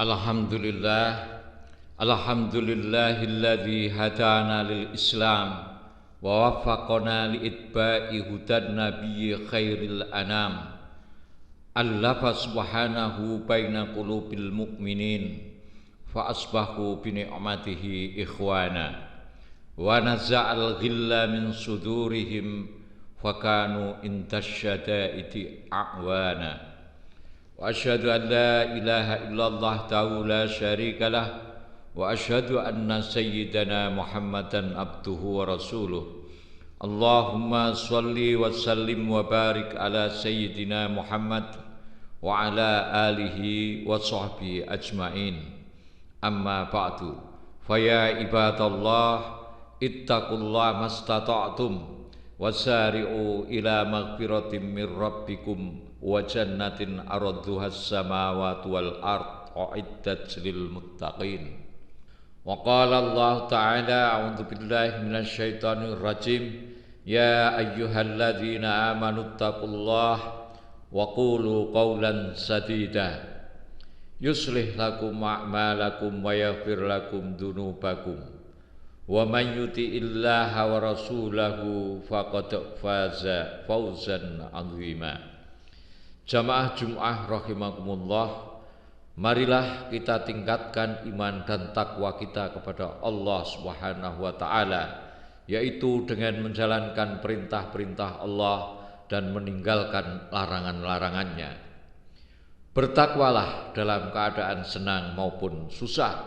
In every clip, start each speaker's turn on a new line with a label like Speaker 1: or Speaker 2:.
Speaker 1: Alhamdulillah, alhamdulillahilladzi hadana lil Islam wa waffaqana li itba'i hudan nabiyyi khairil anam. Allafa subhanahu baina qulubil mu'minin fa asbahu bi ni'matihi ikhwana wa naza'al ghilla min sudurihim fa kanu intasyada'iti a'wana. Wa asyhadu an la ilaha illallah ta'ala la syarika lah wa asyhadu anna sayyidana Muhammadan abduhu wa rasuluh. Allahumma shalli wa sallim wa barik ala sayyidina Muhammad wa ala alihi wa sahbihi ajma'in. Amma ba'du, faya ibadallah ittaqullaha mastata'tum wasari'u ila maghfiratin min rabbikum wa jannatin arduhas samawati wal ard uiddat lil muttaqin. Wa qala Allah ta'ala a'udzu billahi minasyaitonir rajim ya ayyuhalladzina amanu taqullaha wa qulu qawlan sadida yuslih lakum a'malakum wa yaghfir lakum dzunubakum wa man yuti'illaha wa rasulahu faqad faza fawzan 'azima. Jamaah Jum'ah rahimakumullah, marilah kita tingkatkan iman dan takwa kita kepada Allah Subhanahu wa taala, yaitu dengan menjalankan perintah-perintah Allah dan meninggalkan larangan-larangannya. Bertakwalah dalam keadaan senang maupun susah,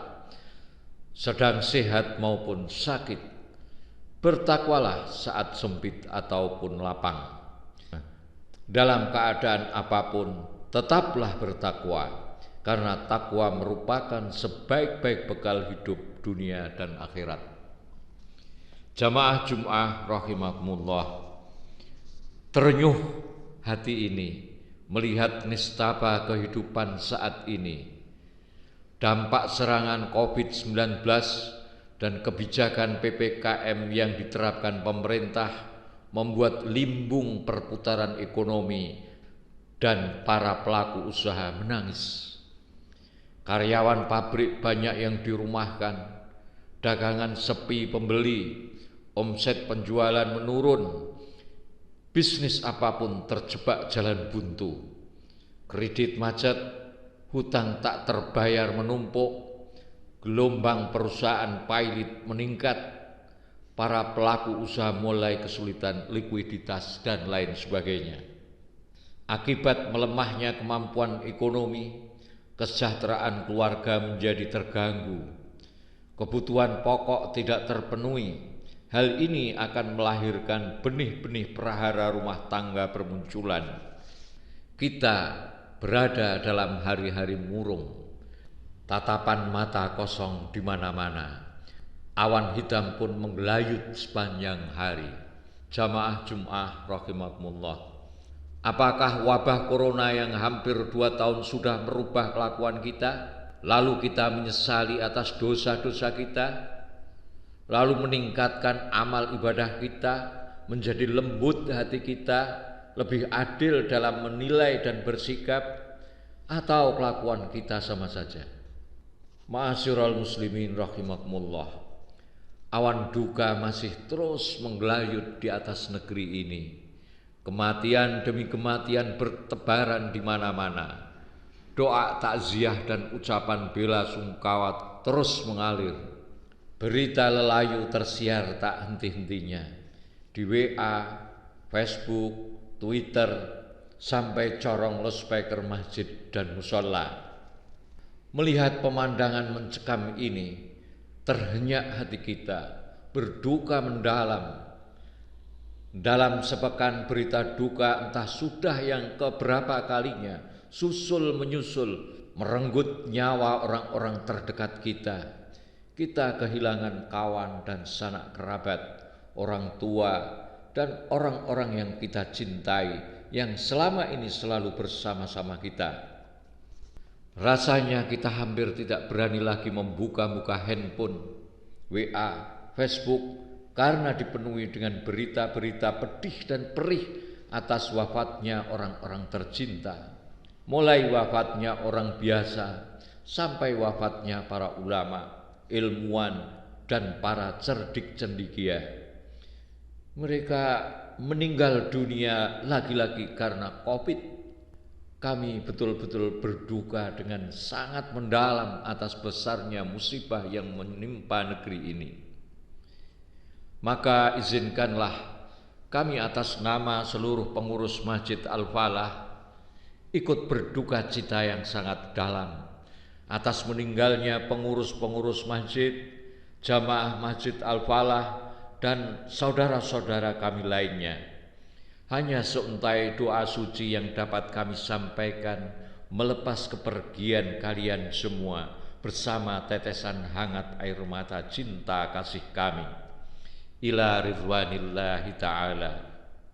Speaker 1: sedang sehat maupun sakit. Bertakwalah saat sempit ataupun lapang. Dalam keadaan apapun tetaplah bertakwa, karena takwa merupakan sebaik-baik bekal hidup dunia dan akhirat. Jamaah Jum'ah rahimakumullah, terenyuh hati ini melihat nistapa kehidupan saat ini. Dampak serangan COVID-19 dan kebijakan PPKM yang diterapkan pemerintah membuat limbung perputaran ekonomi dan para pelaku usaha menangis. Karyawan pabrik banyak yang dirumahkan, dagangan sepi pembeli, omset penjualan menurun, bisnis apapun terjebak jalan buntu, kredit macet, hutang tak terbayar menumpuk, gelombang perusahaan pailit meningkat, para pelaku usaha mulai kesulitan likuiditas dan lain sebagainya. Akibat melemahnya kemampuan ekonomi, kesejahteraan keluarga menjadi terganggu, kebutuhan pokok tidak terpenuhi. Hal ini akan melahirkan benih-benih prahara rumah tangga bermunculan. Kita berada dalam hari-hari murung, tatapan mata kosong di mana-mana. Awan hitam pun menggelayut sepanjang hari. Jamaah Jum'ah rahimakumullah, apakah wabah corona yang hampir 2 tahun sudah merubah kelakuan kita, lalu kita menyesali atas dosa-dosa kita, lalu meningkatkan amal ibadah kita, menjadi lembut hati kita, lebih adil dalam menilai dan bersikap, atau kelakuan kita sama saja? Ma'asyiral muslimin rahimakumullah, awan duka masih terus menggelayut di atas negeri ini. Kematian demi kematian bertebaran di mana-mana. Doa takziah dan ucapan bela sungkawa terus mengalir. Berita lelayu tersiar tak henti-hentinya di WA, Facebook, Twitter, sampai corong loudspeaker masjid dan mushola. Melihat pemandangan mencekam ini, terhenyak hati kita, berduka mendalam. Dalam sepekan berita duka entah sudah yang keberapa kalinya susul menyusul merenggut nyawa orang-orang terdekat kita. Kita kehilangan kawan dan sanak kerabat, orang tua, dan orang-orang yang kita cintai, yang selama ini selalu bersama-sama kita. Rasanya kita hampir tidak berani lagi membuka-buka handphone, WA, Facebook, karena dipenuhi dengan berita-berita pedih dan perih atas wafatnya orang-orang tercinta. Mulai wafatnya orang biasa sampai wafatnya para ulama, ilmuwan, dan para cerdik cendekia. Mereka meninggal dunia lagi-lagi karena COVID. Kami betul-betul berduka dengan sangat mendalam atas besarnya musibah yang menimpa negeri ini. Maka izinkanlah kami atas nama seluruh pengurus Masjid Al-Falah ikut berduka cita yang sangat dalam atas meninggalnya pengurus-pengurus masjid, jamaah Masjid Al-Falah, dan saudara-saudara kami lainnya. Hanya seuntai doa suci yang dapat kami sampaikan melepas kepergian kalian semua bersama tetesan hangat air mata cinta kasih kami. Ila ridwanillahi ta'ala.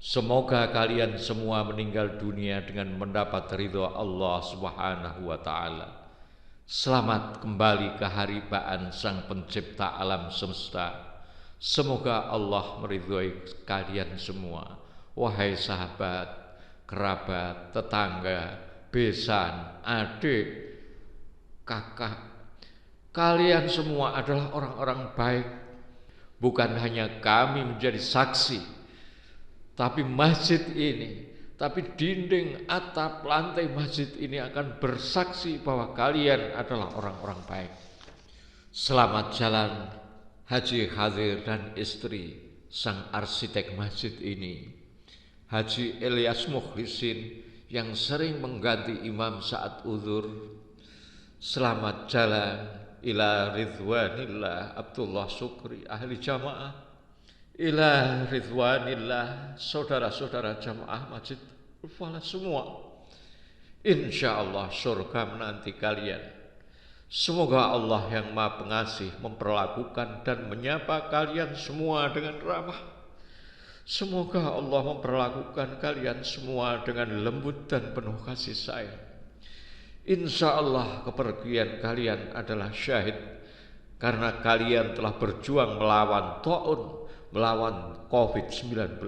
Speaker 1: Semoga kalian semua meninggal dunia dengan mendapat ridho Allah Subhanahu wa ta'ala. Selamat kembali ke haribaan Sang Pencipta alam semesta. Semoga Allah meridhoi kalian semua. Wahai sahabat, kerabat, tetangga, besan, adik, kakak, kalian semua adalah orang-orang baik. Bukan hanya kami menjadi saksi, tapi masjid ini, tapi dinding, atap, lantai masjid ini akan bersaksi bahwa kalian adalah orang-orang baik. Selamat jalan Haji Khadir dan istri sang arsitek masjid ini, Haji Ilyas Mukhlisin, yang sering mengganti imam saat uzur. Selamat jalan ila ridwanillah Abdullah Syukri ahli jamaah, ila ridwanillah saudara-saudara jamaah Masjid Al-Falah semua. Insya Allah surga menanti kalian. Semoga Allah yang Maha Pengasih memperlakukan dan menyapa kalian semua dengan ramah. Semoga Allah memperlakukan kalian semua dengan lembut dan penuh kasih sayang. Insya Allah kepergian kalian adalah syahid, karena kalian telah berjuang melawan ta'un, melawan COVID-19.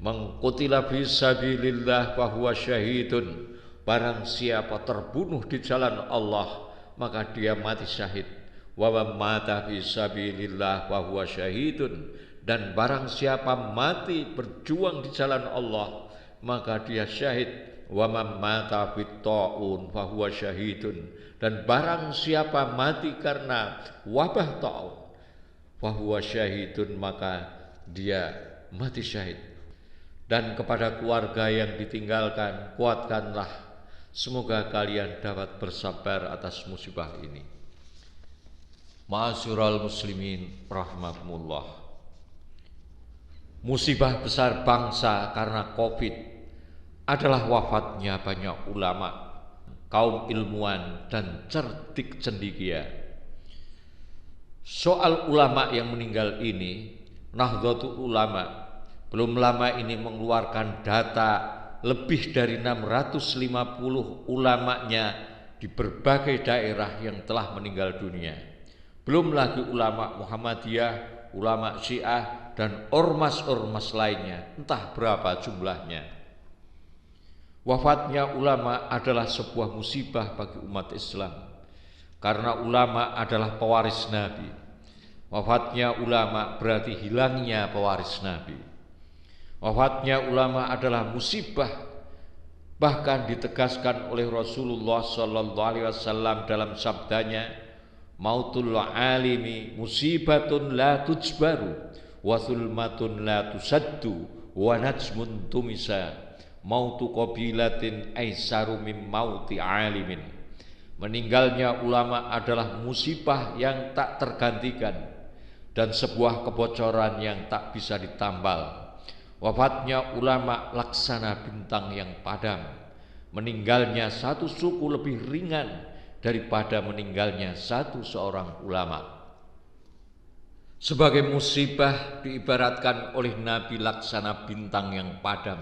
Speaker 1: Mengqutila fisabilillah fahuwa syahidun. Barang siapa terbunuh di jalan Allah, maka dia mati syahid. Wa man mata fisabilillah fahuwa syahidun. Dan barang siapa mati berjuang di jalan Allah, maka dia syahid. Wa man mata fit ta'un fahuwa syahidun. Dan barang siapa mati karena wabah ta'un, fahuwa syahidun, maka dia mati syahid. Dan kepada keluarga yang ditinggalkan, kuatkanlah. Semoga kalian dapat bersabar atas musibah ini. Ma'asyiral muslimin rahimakumullah. Musibah besar bangsa karena COVID adalah wafatnya banyak ulama, kaum ilmuwan, dan cerdik cendekia. Soal ulama yang meninggal ini, Nahdlatul Ulama belum lama ini mengeluarkan data lebih dari 650 ulamanya di berbagai daerah yang telah meninggal dunia. Belum lagi ulama Muhammadiyah, ulama Syiah, dan ormas-ormas lainnya, entah berapa jumlahnya. Wafatnya ulama adalah sebuah musibah bagi umat Islam, karena ulama adalah pewaris Nabi. Wafatnya ulama berarti hilangnya pewaris Nabi. Wafatnya ulama adalah musibah, bahkan ditegaskan oleh Rasulullah SAW dalam sabdanya, mautul alimi musibatun la tujbaru wa zulmatun la tusaddu wa najmun tumisa mautu qabilatin aisaru mim mauti alimin. Meninggalnya ulama adalah musibah yang tak tergantikan dan sebuah kebocoran yang tak bisa ditambal. Wafatnya ulama laksana bintang yang padam. Meninggalnya satu suku lebih ringan daripada meninggalnya seorang ulama. Sebagai musibah diibaratkan oleh Nabi laksana bintang yang padam.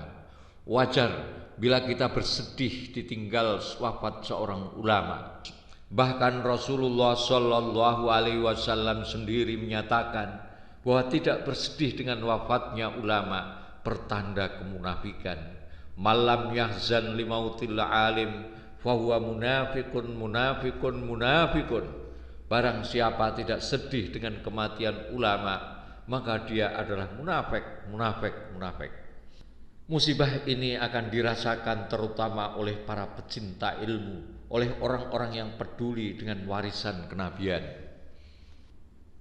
Speaker 1: Wajar bila kita bersedih ditinggal wafat seorang ulama. Bahkan Rasulullah SAW sendiri menyatakan bahwa tidak bersedih dengan wafatnya ulama pertanda kemunafikan. Malam yahzan limautil alim fahuwa munafikun munafikun munafikun. Barang siapa tidak sedih dengan kematian ulama, maka dia adalah munafik, munafik, munafik. Musibah ini akan dirasakan terutama oleh para pecinta ilmu, oleh orang-orang yang peduli dengan warisan kenabian.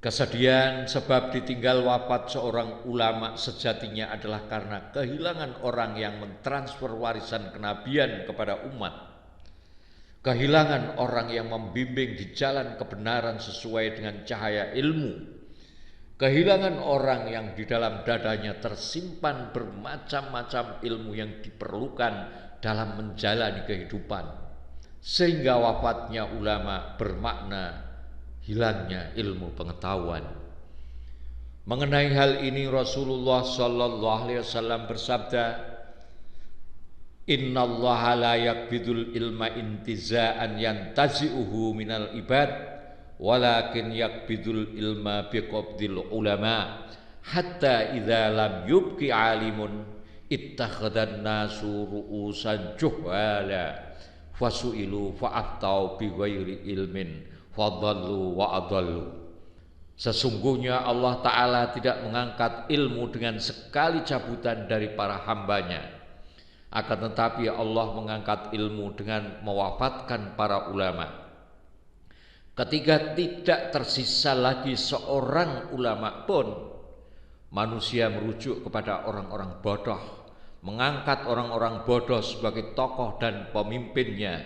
Speaker 1: Kesedihan sebab ditinggal wafat seorang ulama sejatinya adalah karena kehilangan orang yang mentransfer warisan kenabian kepada umat. Kehilangan orang yang membimbing di jalan kebenaran sesuai dengan cahaya ilmu. Kehilangan orang yang di dalam dadanya tersimpan bermacam-macam ilmu yang diperlukan dalam menjalani kehidupan. Sehingga wafatnya ulama bermakna hilangnya ilmu pengetahuan. Mengenai hal ini Rasulullah SAW bersabda, Innallaha la yakbidul ilma intiza'an yantazi'uhu minal ibad walakin yakbidul ilma biqabdil ulama hatta idza lam yubqi alimun ittakhadhan nasu ru'usan juhala fasu'ilu fa'aftau bi ghairi ilmin fadallu wa adallu. Sesungguhnya Allah Ta'ala tidak mengangkat ilmu dengan sekali cabutan dari para hambanya. Akan tetapi Allah mengangkat ilmu dengan mewafatkan para ulama. Ketika tidak tersisa lagi seorang ulama pun, manusia merujuk kepada orang-orang bodoh, mengangkat orang-orang bodoh sebagai tokoh dan pemimpinnya.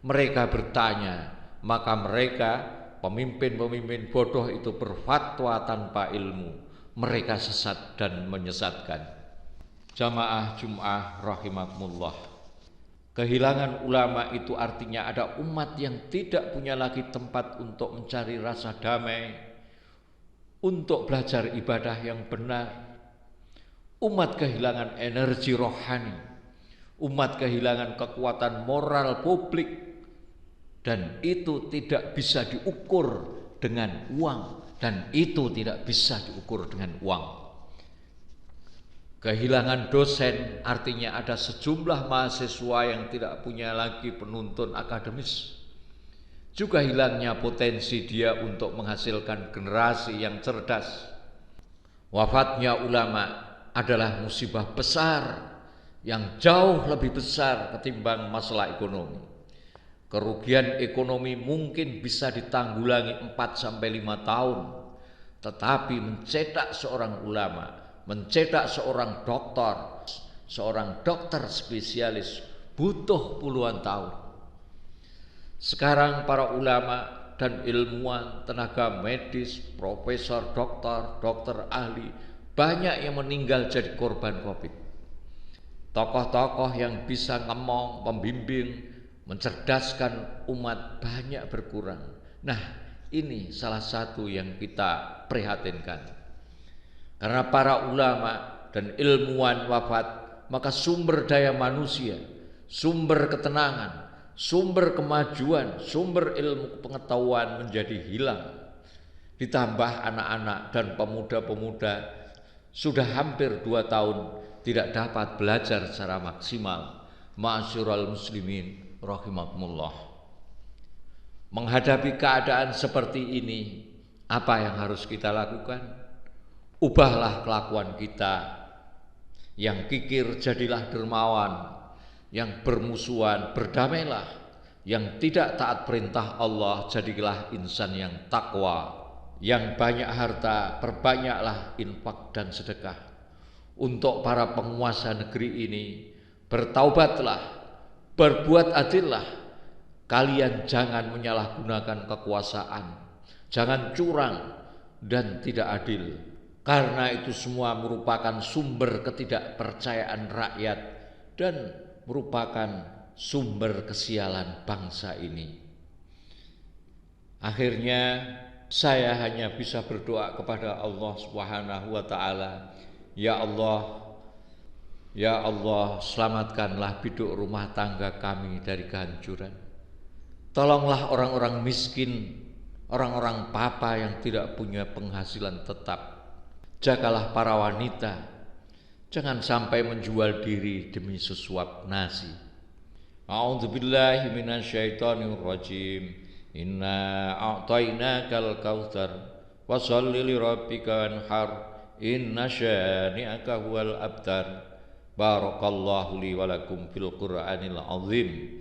Speaker 1: Mereka bertanya, maka mereka pemimpin-pemimpin bodoh itu berfatwa tanpa ilmu. Mereka sesat dan menyesatkan. Jamaah Jum'ah rahimakumullah. Kehilangan ulama itu artinya ada umat yang tidak punya lagi tempat untuk mencari rasa damai, untuk belajar ibadah yang benar. Umat kehilangan energi rohani, umat kehilangan kekuatan moral publik, dan itu tidak bisa diukur dengan uang, dan itu tidak bisa diukur dengan uang. Kehilangan dosen artinya ada sejumlah mahasiswa yang tidak punya lagi penuntun akademis. Juga hilangnya potensi dia untuk menghasilkan generasi yang cerdas. Wafatnya ulama adalah musibah besar yang jauh lebih besar ketimbang masalah ekonomi. Kerugian ekonomi mungkin bisa ditanggulangi 4-5 tahun, tetapi mencetak seorang ulama, mencetak seorang dokter spesialis butuh puluhan tahun. Sekarang para ulama dan ilmuwan, tenaga medis, profesor, dokter ahli, banyak yang meninggal jadi korban COVID. Tokoh-tokoh yang bisa ngomong, membimbing, mencerdaskan umat banyak berkurang. Nah, ini salah satu yang kita prihatinkan. Karena para ulama dan ilmuwan wafat, maka sumber daya manusia, sumber ketenangan, sumber kemajuan, sumber ilmu pengetahuan menjadi hilang. Ditambah anak-anak dan pemuda-pemuda sudah hampir 2 tahun tidak dapat belajar secara maksimal. Ma'asyiral muslimin rahimakumullah. Menghadapi keadaan seperti ini, apa yang harus kita lakukan? Ubahlah kelakuan kita. Yang kikir jadilah dermawan, yang bermusuhan berdamailah, yang tidak taat perintah Allah jadilah insan yang takwa, yang banyak harta perbanyaklah infak dan sedekah. Untuk para penguasa negeri ini, bertaubatlah, berbuat adillah. Kalian jangan menyalahgunakan kekuasaan, jangan curang dan tidak adil. Karena itu semua merupakan sumber ketidakpercayaan rakyat dan merupakan sumber kesialan bangsa ini. Akhirnya saya hanya bisa berdoa kepada Allah Subhanahu wa taala, ya Allah, selamatkanlah biduk rumah tangga kami dari kehancuran. Tolonglah orang-orang miskin, orang-orang papa yang tidak punya penghasilan tetap. Jagalah para wanita, jangan sampai menjual diri demi sesuap nasi. A'udzu billahi minasyaitonir rajim. Inna a'tainakal kautsar fasholli lirabbika wanhar inna syani'aka huwal abtar. Barakallahu li wa lakum fil Qur'anil azim